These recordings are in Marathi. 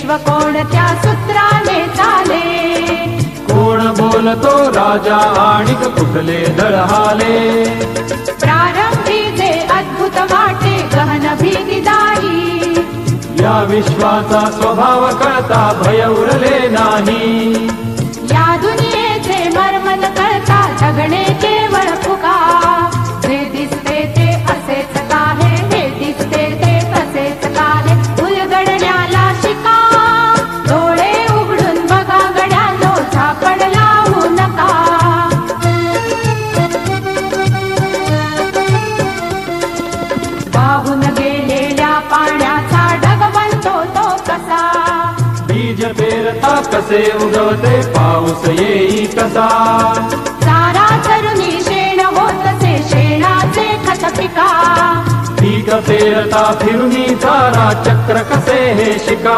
विश्व कोणत्या सूत्राने चाले, कोण बोलतो राजा आणिक कुठले दळहाले, प्रारंभी जे अद्भुत वाटे गहन भीतीदायी, या विश्वाचा स्वभाव कळता भय उरले नाही, या दुनियेचे मर्म न कळता जगणे केवळ फुका, जे दिसते ते असेच काहे, हे दिसते ते तसेच काहे, उलगडण्याला शिका, डोळे उघडून बघा गड्यानो, झापड लावू नका. वाहून गेलेल्या पाण्याचा ढग बनतो तो कसा, बीज पेरता कसे उगवते पाऊस येई कसा, चारा चरुनी शेण होतसे शेणाचे खत पिका, पीक पेरता फिरुनी चारा चक्र कसे हे शिका,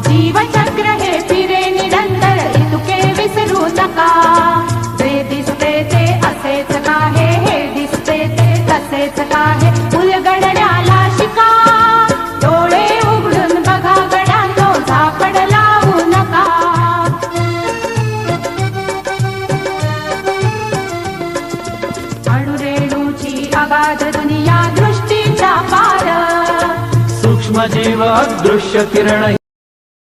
जीवचक्र हे फिरे निरंतर इतुके विसरू नका, जे दिसते ते असेच काहे, हे दिसते ते तसेच काहे, उलगडण्याला शिका, डोळे उघडून बघा गड्यांनो, झापड लावू नका. अणुरेणूची अगाध दुनिया दृष्टीच्या पार, सूक्ष्म जीव अदृश्य किरण